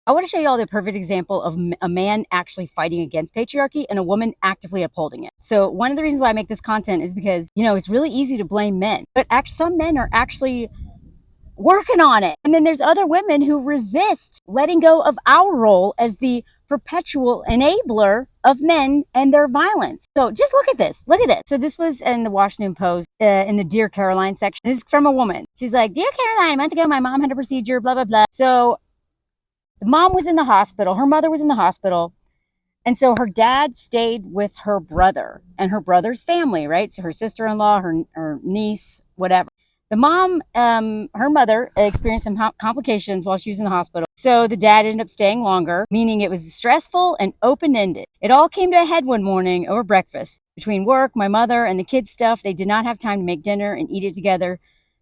I want to show you all the perfect example of a man actually fighting against patriarchy and a woman actively upholding it. So one of the reasons why I make this content is because, it's really easy to blame men, but some men are actually working on it. And then there's other women who resist letting go of our role as the perpetual enabler of men and their violence. So just look at this. Look at this. So this was in the Washington Post in the Dear Caroline section. This is from a woman. She's like, "Dear Caroline, a month ago, my mom had a procedure, blah, blah, blah." So the mom was in the hospital. Her mother was in the hospital. And so her dad stayed with her brother and her brother's family, right? So her sister-in-law, her niece, whatever. The mom, her mother, experienced some complications while she was in the hospital. So the dad ended up staying longer, meaning it was stressful and open-ended. It all came to a head one morning over breakfast. Between work, my mother, and the kids' stuff, they did not have time to make dinner and eat it together.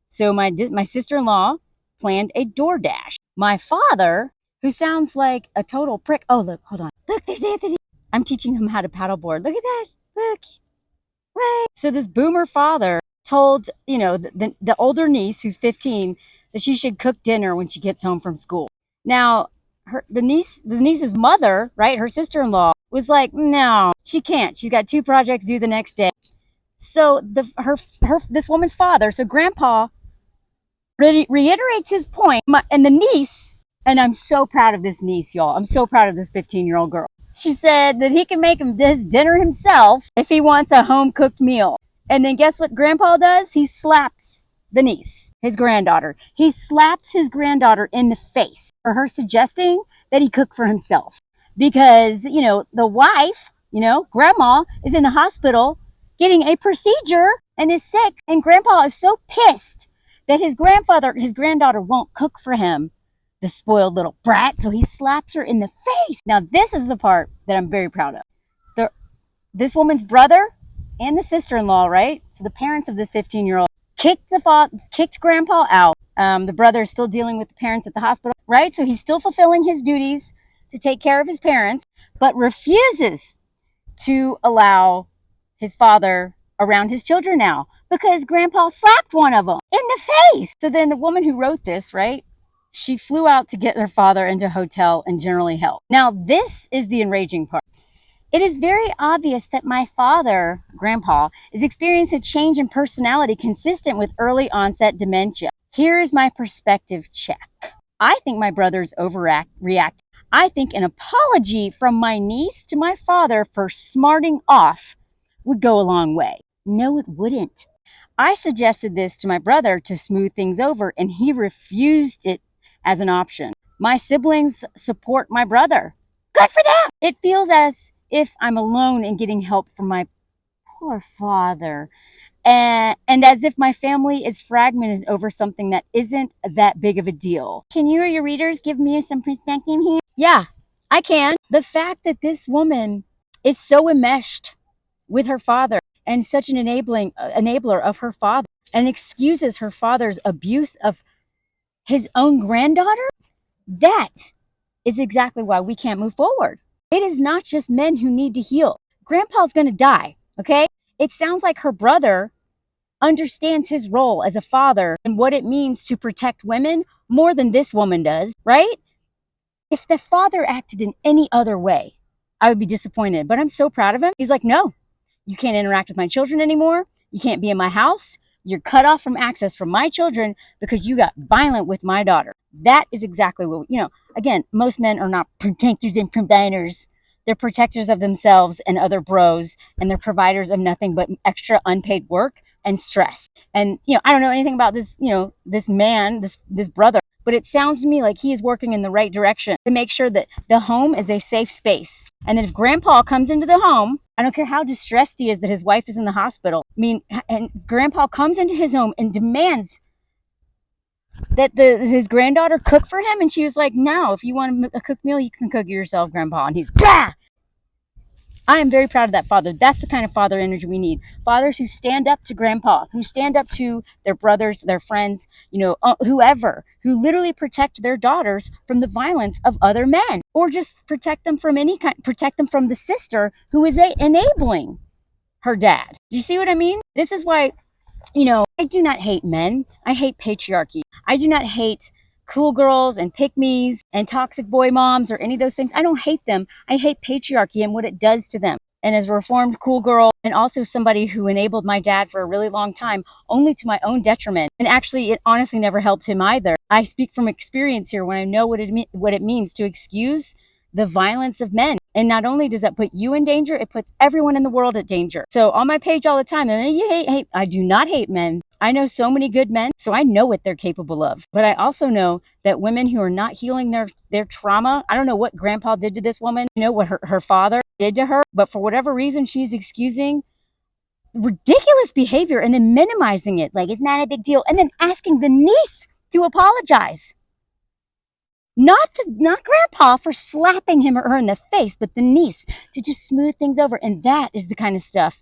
So my sister-in-law planned a DoorDash. My father, who sounds like a total prick. Oh, look, hold on. Look, there's Anthony. I'm teaching him how to paddleboard. Look at that. Look. Right. So this boomer father told, the older niece, who's 15, that she should cook dinner when she gets home from school. Now, the niece's mother, right, her sister-in-law, was like, no, she can't. She's got 2 projects due the next day. So this woman's father, so grandpa, reiterates his point, and the niece, and I'm so proud of this niece, y'all. I'm so proud of this 15-year-old girl. She said that he can make his dinner himself if he wants a home-cooked meal. And then guess what grandpa does? He slaps the niece, his granddaughter. He slaps his granddaughter in the face for her suggesting that he cook for himself. Because, the wife, grandma, is in the hospital getting a procedure and is sick. And grandpa is so pissed that his granddaughter won't cook for him, the spoiled little brat. So he slaps her in the face. Now, this is the part that I'm very proud of. This woman's brother and the sister-in-law, right? So the parents of this 15-year-old kicked grandpa out. The brother is still dealing with the parents at the hospital, right? So he's still fulfilling his duties to take care of his parents, but refuses to allow his father around his children now because grandpa slapped one of them in the face. So then the woman who wrote this, right? She flew out to get her father into a hotel and generally help. Now, this is the enraging part. It is very obvious that my father, grandpa, is experiencing a change in personality consistent with early onset dementia. Here is my perspective check. I think my brother's overreacting. I think an apology from my niece to my father for smarting off would go a long way. No, it wouldn't. I suggested this to my brother to smooth things over, and he refused it as an option. My siblings support my brother. Good for them! It feels as if I'm alone in getting help from my poor father. And as if my family is fragmented over something that isn't that big of a deal. Can you or your readers give me some perspective here? Yeah, I can. The fact that this woman is so enmeshed with her father and such an enabler of her father and excuses her father's abuse of his own granddaughter, that is exactly why we can't move forward. It is not just men who need to heal. Grandpa's going to die, okay? It sounds like her brother understands his role as a father and what it means to protect women more than this woman does, right? If the father acted in any other way, I would be disappointed. But I'm so proud of him. He's like, no, you can't interact with my children anymore. You can't be in my house. You're cut off from access from my children because you got violent with my daughter. That is exactly what, again, most men are not protectors and providers. They're protectors of themselves and other bros, and they're providers of nothing but extra unpaid work and stress. And, I don't know anything about this, this man, this brother, but it sounds to me like he is working in the right direction to make sure that the home is a safe space. And that if grandpa comes into the home, I don't care how distressed he is that his wife is in the hospital. And grandpa comes into his home and demands that his granddaughter cook for him. And she was like, no, if you want a cooked meal, you can cook it yourself, grandpa. And he's, bah! I am very proud of that father. That's the kind of father energy we need. Fathers who stand up to grandpa, who stand up to their brothers, their friends, whoever, who literally protect their daughters from the violence of other men, or just protect them from protect them from the sister who is enabling her dad. Do you see what I mean? This is why, I do not hate men. I hate patriarchy. I do not hate cool girls and pick-me's and toxic boy moms or any of those things. I don't hate them. I hate patriarchy and what it does to them. And as a reformed cool girl, and also somebody who enabled my dad for a really long time, only to my own detriment. And actually, it honestly never helped him either. I speak from experience here when I know what it means to excuse the violence of men. And not only does that put you in danger, it puts everyone in the world at danger. So on my page all the time, and you hate, I do not hate men. I know so many good men, so I know what they're capable of. But I also know that women who are not healing their trauma, I don't know what grandpa did to this woman, what her father did to her, but for whatever reason, she's excusing ridiculous behavior and then minimizing it. Like, it's not a big deal. And then asking the niece to apologize. Not grandpa for slapping him or her in the face, but the niece to just smooth things over. And that is the kind of stuff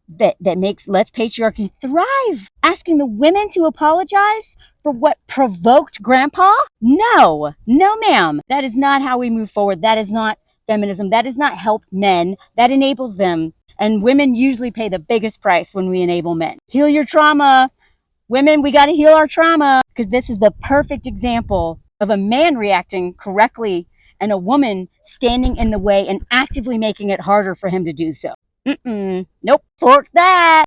that lets patriarchy thrive. Asking the women to apologize for what provoked grandpa? No, ma'am. That is not how we move forward. That is not feminism. That does not help men. That enables them. And women usually pay the biggest price when we enable men. Heal your trauma. Women, we got to heal our trauma, because this is the perfect example of a man reacting correctly and a woman standing in the way and actively making it harder for him to do so. Nope, fork that.